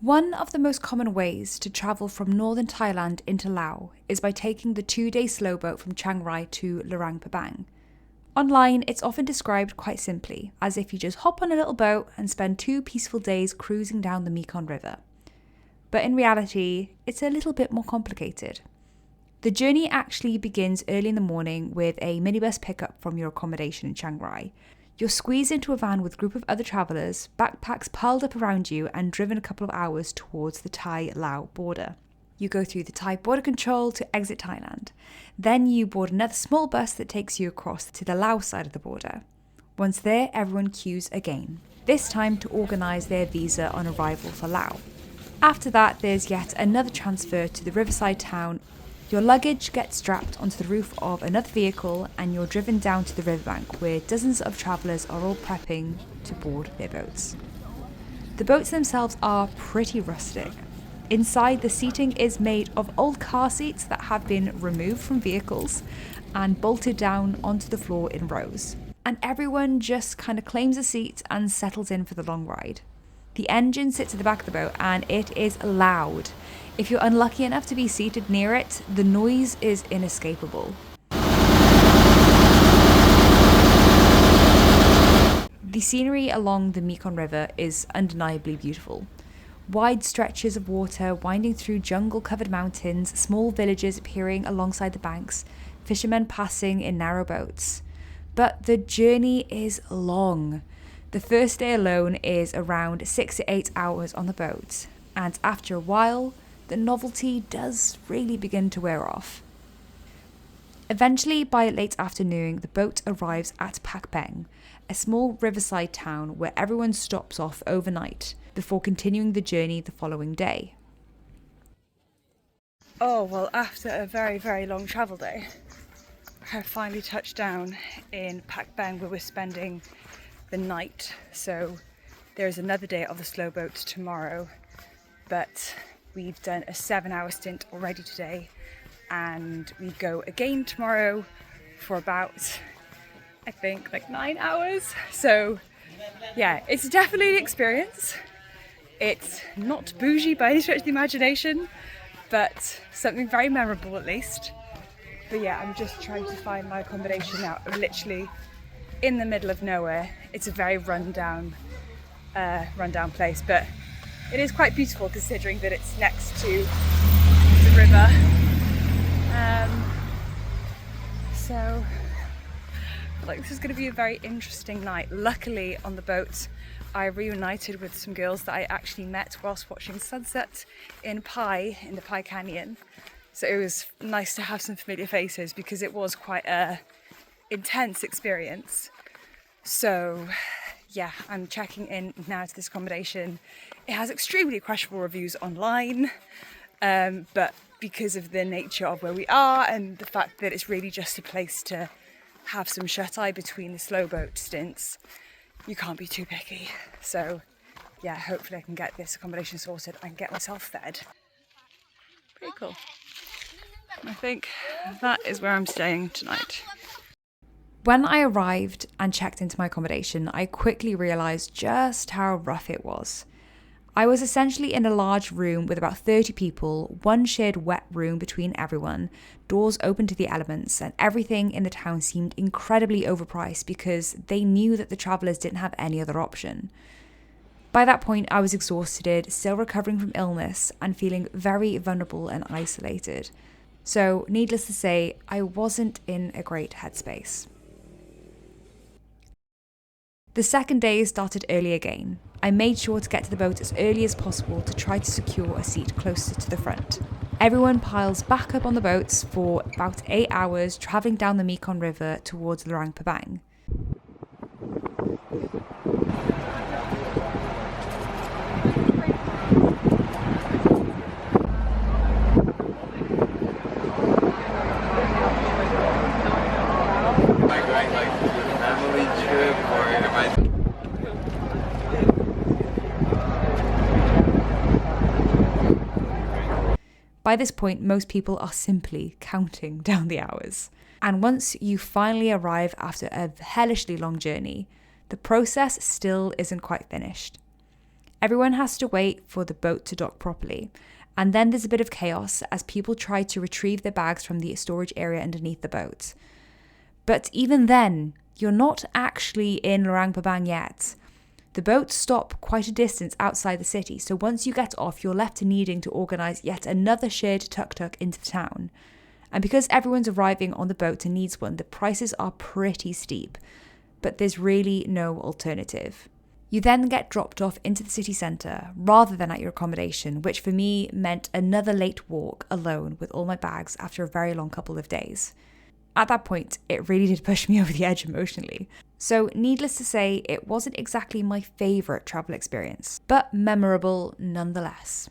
One of the most common ways to travel from northern Thailand into Laos is by taking the 2-day slow boat from Chiang Rai to Luang Prabang. Online, it's often described quite simply, as if you just hop on a little boat and spend 2 peaceful days cruising down the Mekong River. But in reality, it's a little bit more complicated. The journey actually begins early in the morning with a minibus pickup from your accommodation in Chiang Rai. You're squeezed into a van with a group of other travellers, backpacks piled up around you, and driven a couple of hours towards the Thai-Lao border. You go through the Thai border control to exit Thailand. Then you board another small bus that takes you across to the Laos side of the border. Once there, everyone queues again, this time to organise their visa on arrival for Laos. After that, there's yet another transfer to the riverside town. Your luggage gets strapped onto the roof of another vehicle and you're driven down to the riverbank where dozens of travellers are all prepping to board their boats. The boats themselves are pretty rustic. Inside, the seating is made of old car seats that have been removed from vehicles and bolted down onto the floor in rows. And everyone just kind of claims a seat and settles in for the long ride. The engine sits at the back of the boat and it is loud. If you're unlucky enough to be seated near it, the noise is inescapable. The scenery along the Mekong River is undeniably beautiful. Wide stretches of water winding through jungle-covered mountains, small villages appearing alongside the banks, fishermen passing in narrow boats. But the journey is long. The first day alone is around 6 to 8 hours on the boat, and after a while, the novelty does really begin to wear off. Eventually, by late afternoon, the boat arrives at Pakbeng, a small riverside town where everyone stops off overnight before continuing the journey the following day. Oh, well, after a very, very long travel day, I have finally touched down in Pakbeng where we're spending the night. So there is another day of the slow boat tomorrow, but we've done a 7-hour stint already today and we go again tomorrow for about, I think, like 9 hours. So yeah, it's definitely an experience. It's not bougie by any stretch of the imagination, but something very memorable at least. But yeah, I'm just trying to find my accommodation now. I'm literally in the middle of nowhere. It's a very rundown place, but it is quite beautiful considering that it's next to the river. So like, this is going to be a very interesting night. Luckily on the boat I reunited with some girls that I actually met whilst watching sunset in the Pai Canyon. So it was nice to have some familiar faces because it was quite a intense experience. So yeah, I'm checking in now to this accommodation. It has extremely questionable reviews online, but because of the nature of where we are and the fact that it's really just a place to have some shut-eye between the slow boat stints, you can't be too picky. So yeah, hopefully I can get this accommodation sorted and get myself fed. Pretty cool. I think that is where I'm staying tonight. When I arrived and checked into my accommodation, I quickly realised just how rough it was. I was essentially in a large room with about 30 people, one shared wet room between everyone, doors open to the elements, and everything in the town seemed incredibly overpriced because they knew that the travellers didn't have any other option. By that point, I was exhausted, still recovering from illness, and feeling very vulnerable and isolated. So, needless to say, I wasn't in a great headspace. The second day started early again. I made sure to get to the boat as early as possible to try to secure a seat closer to the front. Everyone piles back up on the boats for about 8 hours, travelling down the Mekong River towards Luang Prabang. By this point, most people are simply counting down the hours. And once you finally arrive after a hellishly long journey, the process still isn't quite finished. Everyone has to wait for the boat to dock properly. And then there's a bit of chaos as people try to retrieve their bags from the storage area underneath the boat. But even then, you're not actually in Luang Prabang yet. The boats stop quite a distance outside the city, so once you get off, you're left to needing to organise yet another shared tuk-tuk into the town. And because everyone's arriving on the boat and needs one, the prices are pretty steep, but there's really no alternative. You then get dropped off into the city centre rather than at your accommodation, which for me meant another late walk alone with all my bags after a very long couple of days. At that point, it really did push me over the edge emotionally. So needless to say, it wasn't exactly my favourite travel experience, but memorable nonetheless.